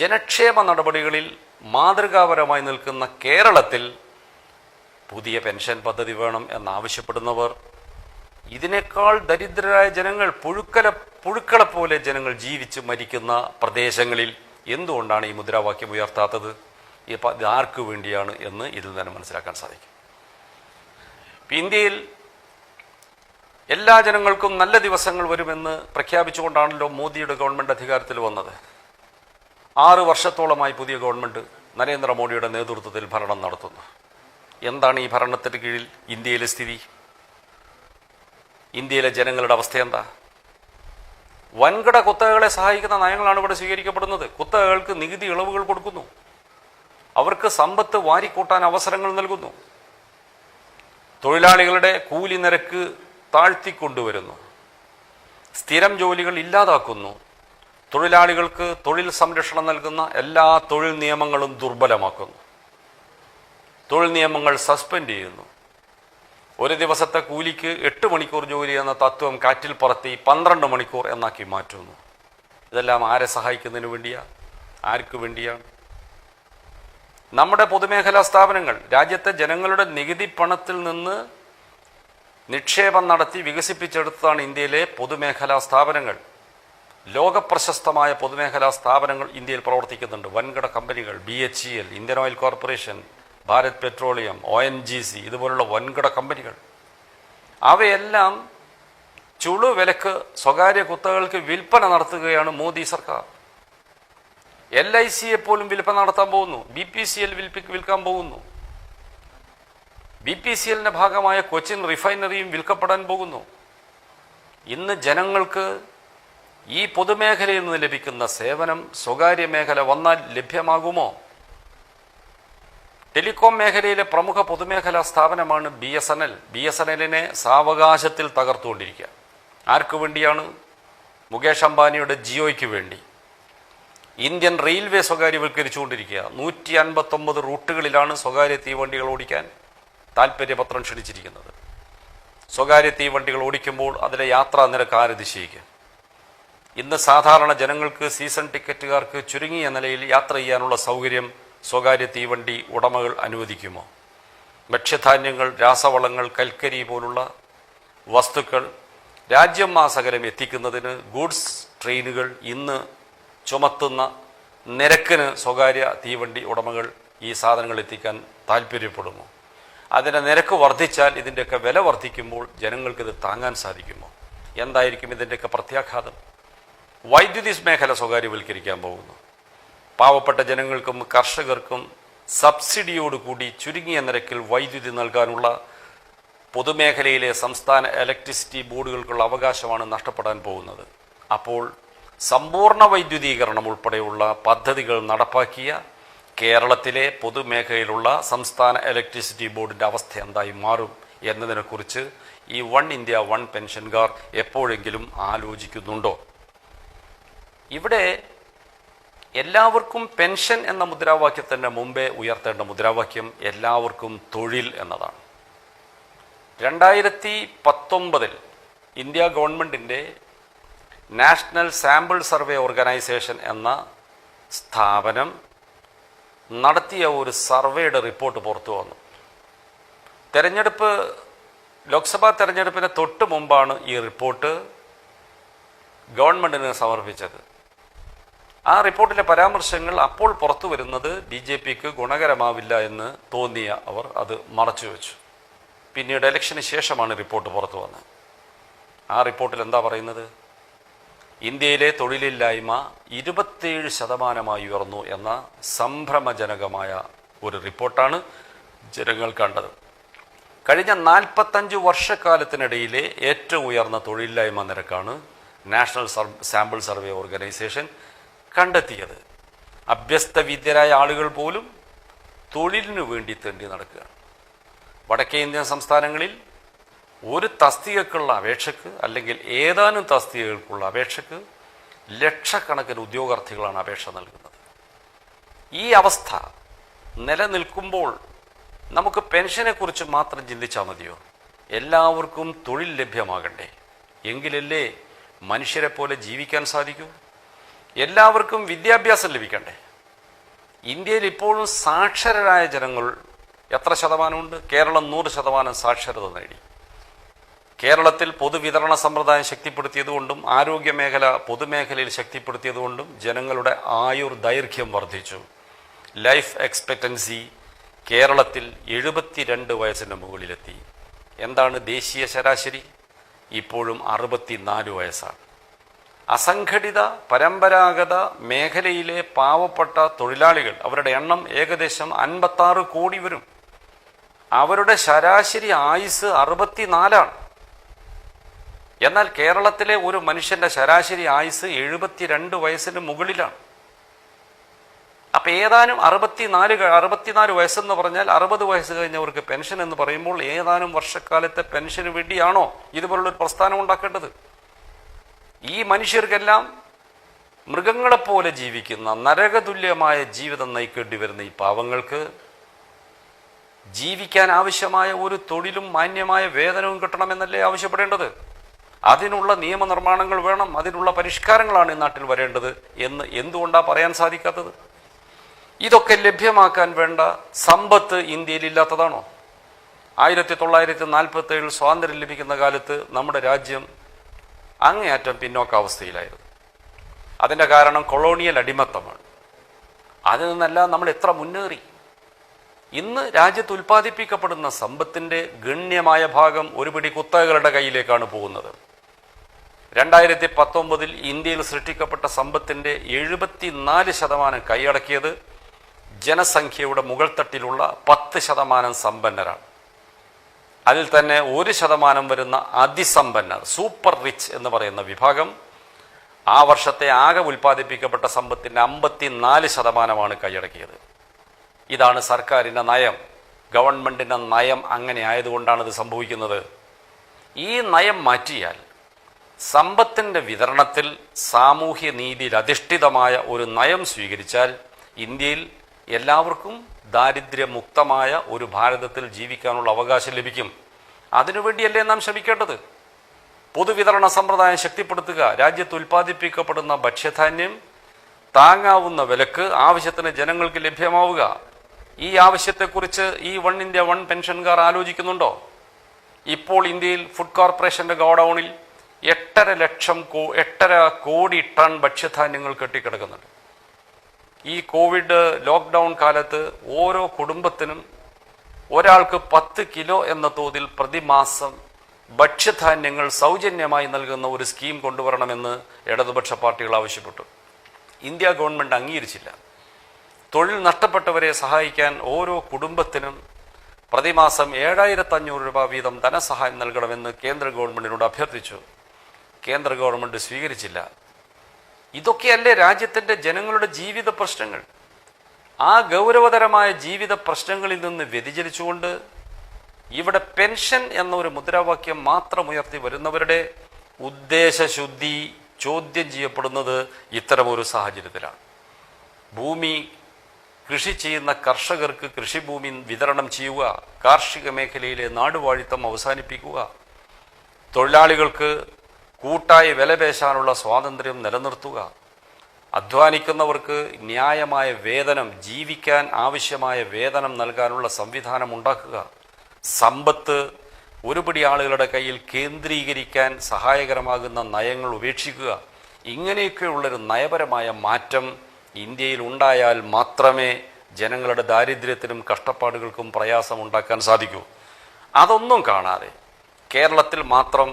ജനക്ഷേമ നടപടികളിൽ മാതൃകാപരമായി നിൽക്കുന്ന കേരളത്തിൽ പുതിയ പെൻഷൻ പദ്ധതി വേണം എന്നാവശ്യപ്പെടുന്നവർ, ഇതിനേക്കാൾ ദരിദ്രരായ ജനങ്ങൾ, പുഴുക്കളെ പോലെ ജനങ്ങൾ ജീവിച്ച് മരിക്കുന്ന പ്രദേശങ്ങളിൽ എന്തുകൊണ്ടാണ് ഈ മുദ്രാവാക്യം ഉയർത്താത്തത്? ഇത് ആർക്കു വേണ്ടിയാണ് എന്ന് ഇതിൽ തന്നെ മനസ്സിലാക്കാൻ സാധിക്കും. ഇന്ത്യയിൽ എല്ലാ ജനങ്ങൾക്കും നല്ല ദിവസങ്ങൾ വരുമെന്ന് പ്രഖ്യാപിച്ചുകൊണ്ടാണല്ലോ മോദിയുടെ ഗവൺമെൻറ് അധികാരത്തിൽ വന്നത്. 6 വർഷത്തോളമായി പുതിയ ഗവൺമെൻറ് നരേന്ദ്രമോദിയുടെ നേതൃത്വത്തിൽ ഭരണം നടത്തുന്നു. എന്താണ് ഈ ഭരണത്തിന് കീഴിൽ ഇന്ത്യയിലെ സ്ഥിതി? ഇന്ത്യയിലെ ജനങ്ങളുടെ അവസ്ഥ എന്താ? വൻകിട കുത്തകകളെ സഹായിക്കുന്ന നയങ്ങളാണ് ഇവിടെ സ്വീകരിക്കപ്പെടുന്നത്. കുത്തകകൾക്ക് നികുതി ഇളവുകൾ കൊടുക്കുന്നു, അവർക്ക് സമ്പത്ത് വാരിക്കൂട്ടാൻ അവസരങ്ങൾ നൽകുന്നു, തൊഴിലാളികളുടെ കൂലി നിരക്ക് താഴ്ത്തിക്കൊണ്ടുവരുന്നു, സ്ഥിരം ജോലികൾ ഇല്ലാതാക്കുന്നു, തൊഴിലാളികൾക്ക് തൊഴിൽ സംരക്ഷണം നൽകുന്ന എല്ലാ തൊഴിൽ നിയമങ്ങളും ദുർബലമാക്കുന്നു, തൊഴിൽ നിയമങ്ങൾ സസ്പെൻഡ് ചെയ്യുന്നു, ഒരു ദിവസത്തെ കൂലിക്ക് 8 മണിക്കൂർ ജോലി എന്ന തത്വം കാറ്റിൽ പറത്തി 12 മണിക്കൂർ എന്നാക്കി മാറ്റുന്നു. ഇതെല്ലാം ആരെ സഹായിക്കുന്നതിന് വേണ്ടിയാ? ആർക്ക് വേണ്ടിയാണ്? നമ്മുടെ പൊതുമേഖലാ സ്ഥാപനങ്ങൾ, രാജ്യത്തെ ജനങ്ങളുടെ നികുതി പണത്തിൽ നിന്ന് നിക്ഷേപം നടത്തി വികസിപ്പിച്ചെടുത്തതാണ് ഇന്ത്യയിലെ പൊതുമേഖലാ സ്ഥാപനങ്ങൾ. ലോകപ്രശസ്തമായ പൊതുമേഖലാ സ്ഥാപനങ്ങൾ ഇന്ത്യയിൽ പ്രവർത്തിക്കുന്നുണ്ട്. വൻകിട കമ്പനികൾ, BHEL, Indian oil corporation, Bharat petroleum, ONGC, ഇതുപോലുള്ള വൻകിട കമ്പനികൾ. അവയെല്ലാം ചുളുവിലക്ക് സ്വകാര്യ കുത്തകൾക്ക് വിൽപ്പന നടത്തുകയാണ് മോദി സർക്കാർ. LICയെ പോലും വിൽപ്പന നടത്താൻ പോകുന്നു. BPCL വിൽക്കാൻ പോകുന്നു. BPCLന്റെ ഭാഗമായ കൊച്ചിൻ റിഫൈനറിയും വിൽക്കപ്പെടാൻ പോകുന്നു. ഇന്ന് ജനങ്ങൾക്ക് ഈ പൊതുമേഖലയിൽ നിന്ന് ലഭിക്കുന്ന സേവനം സ്വകാര്യ മേഖല വന്നാൽ ലഭ്യമാകുമോ? ടെലികോം മേഖലയിലെ പ്രമുഖ പൊതുമേഖലാ സ്ഥാപനമാണ് BSNL. BSNLനെ സാവകാശത്തിൽ തകർത്തുകൊണ്ടിരിക്കുക. ആർക്കു വേണ്ടിയാണ്? മുകേഷ് അംബാനിയുടെ ജിയോയ്ക്ക് വേണ്ടി. Indian railway സ്വകാര്യവൽക്കരിച്ചുകൊണ്ടിരിക്കുക. 159 റൂട്ടുകളിലാണ് സ്വകാര്യ തീവണ്ടികൾ ഓടിക്കാൻ താൽപ്പര്യപത്രം ക്ഷണിച്ചിരിക്കുന്നത്. സ്വകാര്യ തീവണ്ടികൾ ഓടിക്കുമ്പോൾ അതിലെ യാത്രാ നിരക്ക് ആര് നിശ്ചയിക്കും? ഇന്ന് സാധാരണ ജനങ്ങൾക്ക്, സീസൺ ടിക്കറ്റുകാർക്ക് ചുരുങ്ങിയ നിലയിൽ യാത്ര ചെയ്യാനുള്ള സൗകര്യം സ്വകാര്യ തീവണ്ടി ഉടമകൾ അനുവദിക്കുമോ? ഭക്ഷ്യധാന്യങ്ങൾ, രാസവളങ്ങൾ, കൽക്കരി പോലുള്ള വസ്തുക്കൾ രാജ്യം മാസകലം എത്തിക്കുന്നതിന് ഗുഡ്സ് ട്രെയിനുകൾ ഇന്ന് ചുമത്തുന്ന നിരക്കിന് സ്വകാര്യ തീവണ്ടി ഉടമകൾ ഈ സാധനങ്ങൾ എത്തിക്കാൻ താല്പര്യപ്പെടുമോ? അതിൻ്റെ നിരക്ക് വർദ്ധിച്ചാൽ, ഇതിൻ്റെയൊക്കെ വില വർദ്ധിക്കുമ്പോൾ ജനങ്ങൾക്കിത് താങ്ങാൻ സാധിക്കുമോ? എന്തായിരിക്കും ഇതിൻ്റെയൊക്കെ പ്രത്യാഘാതം? വൈദ്യുതി മേഖല സ്വകാര്യവൽക്കരിക്കാൻ പോകുന്നു. പാവപ്പെട്ട ജനങ്ങൾക്കും കർഷകർക്കും സബ്സിഡിയോടുകൂടി ചുരുങ്ങിയ നിരക്കിൽ വൈദ്യുതി നൽകാനുള്ള പൊതുമേഖലയിലെ സംസ്ഥാന ഇലക്ട്രിസിറ്റി ബോർഡുകൾക്കുള്ള അവകാശമാണ് നഷ്ടപ്പെടാൻ പോകുന്നത്. അപ്പോൾ സമ്പൂർണ്ണ വൈദ്യുതീകരണം ഉൾപ്പെടെയുള്ള പദ്ധതികൾ നടപ്പാക്കിയ കേരളത്തിലെ പൊതുമേഖലയിലുള്ള സംസ്ഥാന ഇലക്ട്രിസിറ്റി ബോർഡിൻ്റെ അവസ്ഥ എന്തായി മാറും എന്നതിനെക്കുറിച്ച് ഈ വൺ ഇന്ത്യ വൺ പെൻഷൻകാർ എപ്പോഴെങ്കിലും ആലോചിക്കുന്നുണ്ടോ? ഇവിടെ എല്ലാവർക്കും പെൻഷൻ എന്ന മുദ്രാവാക്യത്തിൻ്റെ മുമ്പേ ഉയർത്തേണ്ട മുദ്രാവാക്യം എല്ലാവർക്കും തൊഴിൽ എന്നതാണ്. 2019 ഇന്ത്യ ഗവൺമെൻറ്റിൻ്റെ നാഷണൽ സാമ്പിൾ സർവേ ഓർഗനൈസേഷൻ എന്ന സ്ഥാപനം നടത്തിയ ഒരു സർവേയുടെ റിപ്പോർട്ട് പുറത്തു വന്നു. ലോക്സഭാ തെരഞ്ഞെടുപ്പിന് തൊട്ട് മുമ്പാണ് ഈ റിപ്പോർട്ട് ഗവൺമെൻറ്റിന് സമർപ്പിച്ചത്. ആ റിപ്പോർട്ടിലെ പരാമർശങ്ങൾ അപ്പോൾ പുറത്തു വരുന്നത് BJPക്ക് ഗുണകരമാവില്ല എന്ന് തോന്നിയ അവർ അത് മറച്ചുവെച്ചു. പിന്നീട് ഇലക്ഷന് ശേഷമാണ് റിപ്പോർട്ട് പുറത്തു വന്നത്. ആ റിപ്പോർട്ടിൽ എന്താ പറയുന്നത്? ഇന്ത്യയിലെ തൊഴിലില്ലായ്മ 27% ഉയർന്നു എന്ന സംഭ്രമജനകമായ ഒരു റിപ്പോർട്ടാണ് ജനങ്ങൾ കണ്ടത്. കഴിഞ്ഞ 45 വർഷക്കാലത്തിനിടയിലെ ഏറ്റവും ഉയർന്ന തൊഴിലില്ലായ്മ നിരക്കാണ് നാഷണൽ സാമ്പിൾ സർവേ ഓർഗനൈസേഷൻ കണ്ടെത്തിയത്. അഭ്യസ്തവിദ്യരായ ആളുകൾ പോലും തൊഴിലിനു വേണ്ടി തെണ്ടി നടക്കുകയാണ്. വടക്കേ ഇന്ത്യൻ സംസ്ഥാനങ്ങളിൽ ഒരു തസ്തികക്കുള്ള അപേക്ഷയ്ക്ക് അല്ലെങ്കിൽ ഏതാനും തസ്തികകൾക്കുള്ള അപേക്ഷയ്ക്ക് ലക്ഷക്കണക്കിന് ഉദ്യോഗാർത്ഥികളാണ് അപേക്ഷ നൽകുന്നത്. ഈ അവസ്ഥ നിലനിൽക്കുമ്പോൾ നമുക്ക് പെൻഷനെക്കുറിച്ച് മാത്രം ചിന്തിച്ചാൽ മതിയോ? എല്ലാവർക്കും തൊഴിൽ ലഭ്യമാകണ്ടേ? എങ്കിലല്ലേ മനുഷ്യരെ പോലെ ജീവിക്കാൻ സാധിക്കൂ? എല്ലാവർക്കും വിദ്യാഭ്യാസം ലഭിക്കണ്ടേ? ഇന്ത്യയിൽ ഇപ്പോഴും സാക്ഷരരായ ജനങ്ങൾ എത്ര ശതമാനമുണ്ട്? കേരളം 100% സാക്ഷരത നേടി. കേരളത്തിൽ പൊതുവിതരണ സമ്പ്രദായം ശക്തിപ്പെടുത്തിയതുകൊണ്ടും ആരോഗ്യ മേഖല പൊതുമേഖലയിൽ ശക്തിപ്പെടുത്തിയതുകൊണ്ടും ജനങ്ങളുടെ ആയുർദൈർഘ്യം വർദ്ധിച്ചു. ലൈഫ് എക്സ്പെക്റ്റൻസി കേരളത്തിൽ 72 വയസ്സിന് മുകളിലെത്തി. എന്താണ് ദേശീയ ശരാശരി? ഇപ്പോഴും 64 വയസ്സാണ്. അസംഘടിത പരമ്പരാഗത മേഖലയിലെ പാവപ്പെട്ട തൊഴിലാളികൾ, അവരുടെ എണ്ണം ഏകദേശം 56 കോടി വരും. അവരുടെ ശരാശരി ആയുസ് 64ആണ്. എന്നാൽ കേരളത്തിലെ ഒരു മനുഷ്യന്റെ ശരാശരി ആയുസ് 72 വയസ്സിന് മുകളിലാണ്. അപ്പം ഏതാനും 64 വയസ്സെന്ന് പറഞ്ഞാൽ 60 വയസ്സ് കഴിഞ്ഞവർക്ക് പെൻഷൻ എന്ന് പറയുമ്പോൾ ഏതാനും വർഷക്കാലത്തെ പെൻഷന് വേണ്ടിയാണോ ഇതുപോലുള്ളൊരു പ്രസ്ഥാനം ഉണ്ടാക്കേണ്ടത്? ഈ മനുഷ്യർക്കെല്ലാം മൃഗങ്ങളെപ്പോലെ ജീവിക്കുന്ന നരകതുല്യമായ ജീവിതം നയിക്കേണ്ടി വരുന്ന ഈ പാവങ്ങൾക്ക് ജീവിക്കാൻ ആവശ്യമായ ഒരു തൊഴിലും മാന്യമായ വേതനവും കിട്ടണമെന്നല്ലേ ആവശ്യപ്പെടേണ്ടത്? അതിനുള്ള നിയമനിർമ്മാണങ്ങൾ വേണം, അതിനുള്ള പരിഷ്കാരങ്ങളാണ് ഈ നാട്ടിൽ വരേണ്ടത് എന്ന് എന്തുകൊണ്ടാണ് പറയാൻ സാധിക്കാത്തത്? ഇതൊക്കെ ലഭ്യമാക്കാൻ വേണ്ട സമ്പത്ത് ഇന്ത്യയിൽ ഇല്ലാത്തതാണോ? 1947 സ്വാതന്ത്ര്യം ലഭിക്കുന്ന കാലത്ത് നമ്മുടെ രാജ്യം അങ്ങേയറ്റം പിന്നോക്കാവസ്ഥയിലായിരുന്നു. അതിൻ്റെ കാരണം കൊളോണിയൽ അടിമത്തമാണ്. അതിൽ നിന്നെല്ലാം നമ്മൾ എത്ര മുന്നേറി. ഇന്ന് രാജ്യത്ത് ഉൽപ്പാദിപ്പിക്കപ്പെടുന്ന സമ്പത്തിൻ്റെ ഗണ്യമായ ഭാഗം ഒരു പിടി കുത്തകകളുടെ കയ്യിലേക്കാണ് പോകുന്നത്. 2019 ഇന്ത്യയിൽ സൃഷ്ടിക്കപ്പെട്ട സമ്പത്തിൻ്റെ 74% കൈയടക്കിയത് ജനസംഖ്യയുടെ മുകൾ തട്ടിലുള്ള 10% സമ്പന്നരാണ്. അതിൽ തന്നെ 1% വരുന്ന അതിസമ്പന്നർ, സൂപ്പർ റിച്ച് എന്ന് പറയുന്ന വിഭാഗം ആ വർഷത്തെ ആകെ ഉൽപ്പാദിപ്പിക്കപ്പെട്ട സമ്പത്തിൻ്റെ 54% കൈയടക്കിയത്. ഇതാണ് സർക്കാരിൻ്റെ നയം. ഗവൺമെൻറ്റിൻ്റെ നയം അങ്ങനെ ആയതുകൊണ്ടാണ് ഇത് സംഭവിക്കുന്നത്. ഈ നയം മാറ്റിയാൽ സമ്പത്തിൻ്റെ വിതരണത്തിൽ സാമൂഹ്യ നീതിയിൽ അധിഷ്ഠിതമായ ഒരു നയം സ്വീകരിച്ചാൽ ഇന്ത്യയിൽ എല്ലാവർക്കും ദാരിദ്ര്യമുക്തമായ ഒരു ഭാരതത്തിൽ ജീവിക്കാനുള്ള അവകാശം ലഭിക്കും. അതിനുവേണ്ടിയല്ലേ നാം ശ്രമിക്കേണ്ടത്? പൊതുവിതരണ സമ്പ്രദായം ശക്തിപ്പെടുത്തുക, രാജ്യത്ത് ഉൽപ്പാദിപ്പിക്കപ്പെടുന്ന ഭക്ഷ്യധാന്യം താങ്ങാവുന്ന വിലക്ക് ആവശ്യത്തിന് ജനങ്ങൾക്ക് ലഭ്യമാവുക. ഈ ആവശ്യത്തെക്കുറിച്ച് ഈ 1 India 1 പെൻഷൻകാർ ആലോചിക്കുന്നുണ്ടോ? ഇപ്പോൾ ഇന്ത്യയിൽ ഫുഡ് കോർപ്പറേഷന്റെ ഗോഡൌണിൽ 8.5 കോടി ടൺ ഭക്ഷ്യധാന്യങ്ങൾ കെട്ടിക്കിടക്കുന്നുണ്ട്. ഈ കോവിഡ് ലോക്ക്ഡൗൺ കാലത്ത് ഓരോ കുടുംബത്തിനും ഒരാൾക്ക് 10 കിലോ എന്ന തോതിൽ പ്രതിമാസം ഭക്ഷ്യധാന്യങ്ങൾ സൗജന്യമായി നൽകുന്ന ഒരു സ്കീം കൊണ്ടുവരണമെന്ന് ഇടതുപക്ഷ പാർട്ടികൾ ആവശ്യപ്പെട്ടു. ഇന്ത്യ ഗവൺമെൻറ് അംഗീകരിച്ചില്ല. തൊഴിൽ നഷ്ടപ്പെട്ടവരെ സഹായിക്കാൻ ഓരോ കുടുംബത്തിനും പ്രതിമാസം 7,500 രൂപ വീതം ധനസഹായം നൽകണമെന്ന് കേന്ദ്ര ഗവൺമെൻറ്റിനോട് അഭ്യർത്ഥിച്ചു. കേന്ദ്ര ഗവൺമെൻറ് സ്വീകരിച്ചില്ല. ഇതൊക്കെയല്ലേ രാജ്യത്തിൻ്റെ ജനങ്ങളുടെ ജീവിത പ്രശ്നങ്ങൾ? ആ ഗൗരവതരമായ ജീവിത പ്രശ്നങ്ങളിൽ നിന്ന് വ്യതിചലിച്ചുകൊണ്ട് ഇവിടെ പെൻഷൻ എന്നൊരു മുദ്രാവാക്യം മാത്രം ഉയർത്തി വരുന്നവരുടെ ഉദ്ദേശശുദ്ധി ചോദ്യം ചെയ്യപ്പെടുന്നത് ഇത്തരമൊരു സാഹചര്യത്തിലാണ്. ഭൂമി കൃഷി ചെയ്യുന്ന കർഷകർക്ക് കൃഷിഭൂമി വിതരണം ചെയ്യുക, കാർഷിക മേഖലയിലെ നാടുവാഴിത്തം അവസാനിപ്പിക്കുക, തൊഴിലാളികൾക്ക് കൂട്ടായി വിലപേശാനുള്ള സ്വാതന്ത്ര്യം നിലനിർത്തുക, അധ്വാനിക്കുന്നവർക്ക് ന്യായമായ വേതനം, ജീവിക്കാൻ ആവശ്യമായ വേതനം നൽകാനുള്ള സംവിധാനം ഉണ്ടാക്കുക, സമ്പത്ത് ഒരുപിടി ആളുകളുടെ കയ്യിൽ കേന്ദ്രീകരിക്കാൻ സഹായകരമാകുന്ന നയങ്ങൾ ഉപേക്ഷിക്കുക. ഇങ്ങനെയൊക്കെയുള്ളൊരു നയപരമായ മാറ്റം ഇന്ത്യയിൽ ഉണ്ടായാൽ മാത്രമേ ജനങ്ങളുടെ ദാരിദ്ര്യത്തിനും കഷ്ടപ്പാടുകൾക്കും പ്രയാസമുണ്ടാക്കാൻ സാധിക്കൂ. അതൊന്നും കാണാതെ കേരളത്തിൽ മാത്രം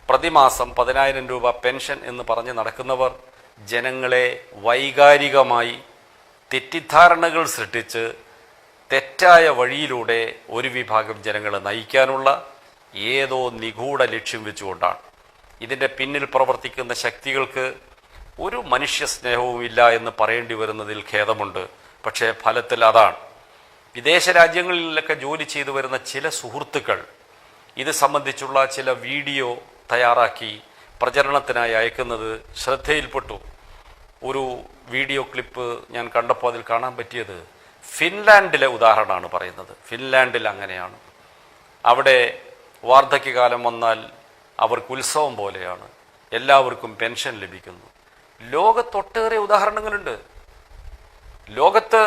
പ്രതിമാസം 10,000 രൂപ പെൻഷൻ എന്ന് പറഞ്ഞ് നടക്കുന്നവർ ജനങ്ങളെ വൈകാരികമായി തെറ്റിദ്ധാരണകൾ സൃഷ്ടിച്ച് തെറ്റായ വഴിയിലൂടെ ഒരു വിഭാഗം ജനങ്ങളെ നയിക്കാനുള്ള ഏതോ നിഗൂഢ ലക്ഷ്യം വെച്ചുകൊണ്ടാണ്. ഇതിൻ്റെ പിന്നിൽ പ്രവർത്തിക്കുന്ന ശക്തികൾക്ക് ഒരു മനുഷ്യ സ്നേഹവുമില്ല എന്ന് പറയേണ്ടി വരുന്നതിൽ ഖേദമുണ്ട്. പക്ഷേ ഫലത്തിൽ അതാണ്. വിദേശ രാജ്യങ്ങളിലൊക്കെ ജോലി ചെയ്തു വരുന്ന ചില സുഹൃത്തുക്കൾ ഇത് സംബന്ധിച്ചുള്ള ചില വീഡിയോ തയ്യാറാക്കി പ്രചരണത്തിനായി അയക്കുന്നത് ശ്രദ്ധയിൽപ്പെട്ടു. ഒരു വീഡിയോ ക്ലിപ്പ് ഞാൻ കണ്ടപ്പോൾ അതിൽ കാണാൻ പറ്റിയത് ഫിൻലാൻഡിലെ ഉദാഹരണമാണ് പറയുന്നത്. ഫിൻലാൻഡിൽ അങ്ങനെയാണ്. അവിടെ വാർദ്ധക്യകാലം വന്നാൽ അവർക്ക് ഉത്സവം പോലെയാണ്. എല്ലാവർക്കും പെൻഷൻ ലഭിക്കുന്നു. ലോകത്തൊട്ടേറെ ഉദാഹരണങ്ങളുണ്ട്. ലോകത്ത്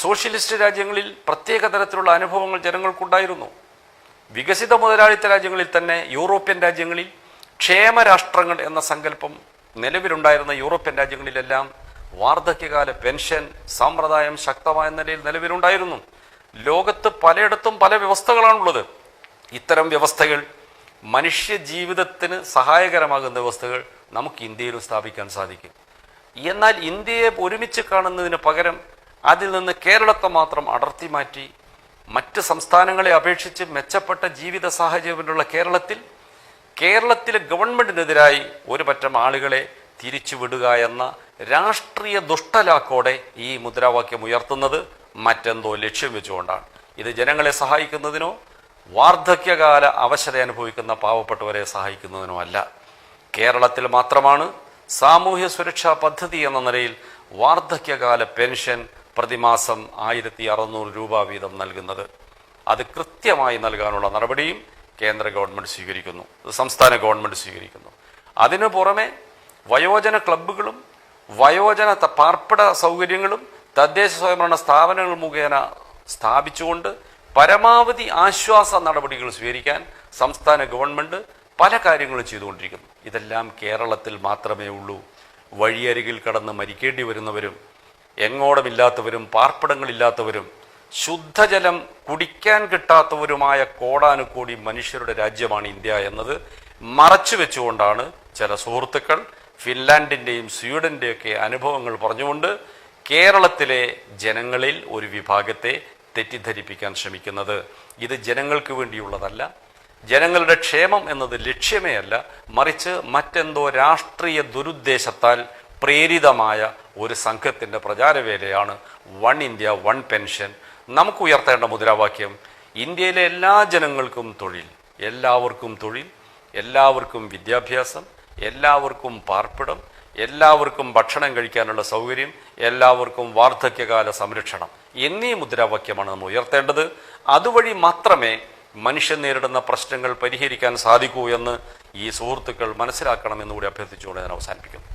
സോഷ്യലിസ്റ്റ് രാജ്യങ്ങളിൽ പ്രത്യേക തരത്തിലുള്ള അനുഭവങ്ങൾ ജനങ്ങൾക്കുണ്ടായിരുന്നു. വികസിത മുതലാളിത്ത രാജ്യങ്ങളിൽ തന്നെ, യൂറോപ്യൻ രാജ്യങ്ങളിൽ ക്ഷേമരാഷ്ട്രങ്ങൾ എന്ന സങ്കല്പം നിലവിലുണ്ടായിരുന്ന യൂറോപ്യൻ രാജ്യങ്ങളിലെല്ലാം വാർദ്ധക്യകാല പെൻഷൻ സമ്പ്രദായം ശക്തമായ നിലയിൽ നിലവിലുണ്ടായിരുന്നു. ലോകത്ത് പലയിടത്തും പല വ്യവസ്ഥകളാണുള്ളത്. ഇത്തരം വ്യവസ്ഥകൾ, മനുഷ്യ ജീവിതത്തിന് സഹായകരമാകുന്ന വ്യവസ്ഥകൾ നമുക്ക് ഇന്ത്യയിലും സ്ഥാപിക്കാൻ സാധിക്കും. എന്നാൽ ഇന്ത്യയെ ഒരുമിച്ച് കാണുന്നതിന് പകരം അതിൽ നിന്ന് കേരളത്തെ മാത്രം അടർത്തി മാറ്റി മറ്റ് സംസ്ഥാനങ്ങളെ അപേക്ഷിച്ച് മെച്ചപ്പെട്ട ജീവിത സാഹചര്യമുള്ള കേരളത്തിലെ ഗവൺമെന്റിനെതിരായി ഒരു പറ്റം ആളുകളെ തിരിച്ചുവിടുക എന്ന രാഷ്ട്രീയ ദുഷ്ടലാക്കോടെ ഈ മുദ്രാവാക്യം ഉയർത്തുന്നത് മറ്റെന്തോ ലക്ഷ്യം വെച്ചുകൊണ്ടാണ്. ഇത് ജനങ്ങളെ സഹായിക്കുന്നതിനോ വാർദ്ധക്യകാല അവശത അനുഭവിക്കുന്ന പാവപ്പെട്ടവരെ സഹായിക്കുന്നതിനോ അല്ല. കേരളത്തിൽ മാത്രമാണ് സാമൂഹ്യ സുരക്ഷാ പദ്ധതി എന്ന നിലയിൽ വാർദ്ധക്യകാല പെൻഷൻ പ്രതിമാസം 1,600 രൂപ വീതം നൽകുന്നത്. അത് കൃത്യമായി നൽകാനുള്ള നടപടിയും കേന്ദ്ര ഗവൺമെൻറ് സ്വീകരിക്കുന്നു, സംസ്ഥാന ഗവൺമെൻറ് സ്വീകരിക്കുന്നു. അതിനു പുറമെ വയോജന ക്ലബ്ബുകളും വയോജന പാർപ്പിട സൗകര്യങ്ങളും തദ്ദേശ സ്വയംഭരണ സ്ഥാപനങ്ങൾ മുഖേന സ്ഥാപിച്ചുകൊണ്ട് പരമാവധി ആശ്വാസ നടപടികൾ സ്വീകരിക്കാൻ സംസ്ഥാന ഗവൺമെൻറ് പല കാര്യങ്ങളും ചെയ്തുകൊണ്ടിരിക്കുന്നു. ഇതെല്ലാം കേരളത്തിൽ മാത്രമേ ഉള്ളൂ. വഴിയരികിൽ കടന്ന് മരിക്കേണ്ടി വരുന്നവരും എങ്ങോടമില്ലാത്തവരും പാർപ്പിടങ്ങളില്ലാത്തവരും ശുദ്ധജലം കുടിക്കാൻ കിട്ടാത്തവരുമായ കോടാനുകോടി മനുഷ്യരുടെ രാജ്യമാണ് ഇന്ത്യ എന്നത് മറച്ചു വെച്ചുകൊണ്ടാണ് ചില സുഹൃത്തുക്കൾ ഫിൻലാൻഡിൻ്റെയും സ്വീഡൻ്റെയൊക്കെ അനുഭവങ്ങൾ പറഞ്ഞുകൊണ്ട് കേരളത്തിലെ ജനങ്ങളിൽ ഒരു വിഭാഗത്തെ തെറ്റിദ്ധരിപ്പിക്കാൻ ശ്രമിക്കുന്നത്. ഇത് ജനങ്ങൾക്ക് വേണ്ടിയുള്ളതല്ല, ജനങ്ങളുടെ ക്ഷേമം എന്നത് ലക്ഷ്യമേ അല്ല, മറിച്ച് മറ്റെന്തോ രാഷ്ട്രീയ ദുരുദ്ദേശത്താൽ പ്രേരിതമായ ഒരു സംഘത്തിൻ്റെ പ്രചാരവേലയാണ് വൺ ഇന്ത്യ വൺ പെൻഷൻ. നമുക്ക് ഉയർത്തേണ്ട മുദ്രാവാക്യം ഇന്ത്യയിലെ എല്ലാ ജനങ്ങൾക്കും തൊഴിൽ, എല്ലാവർക്കും തൊഴിൽ, എല്ലാവർക്കും വിദ്യാഭ്യാസം, എല്ലാവർക്കും പാർപ്പിടം, എല്ലാവർക്കും ഭക്ഷണം കഴിക്കാനുള്ള സൗകര്യം, എല്ലാവർക്കും വാർദ്ധക്യകാല സംരക്ഷണം എന്നീ മുദ്രാവാക്യമാണ് നമ്മൾ ഉയർത്തേണ്ടത്. അതുവഴി മാത്രമേ മനുഷ്യൻ നേരിടുന്ന പ്രശ്നങ്ങൾ പരിഹരിക്കാൻ സാധിക്കൂ എന്ന് ഈ സുഹൃത്തുക്കൾ മനസ്സിലാക്കണമെന്നുകൂടി അഭ്യർത്ഥിച്ചുകൊണ്ട് ഞാൻ അവസാനിപ്പിക്കുന്നു.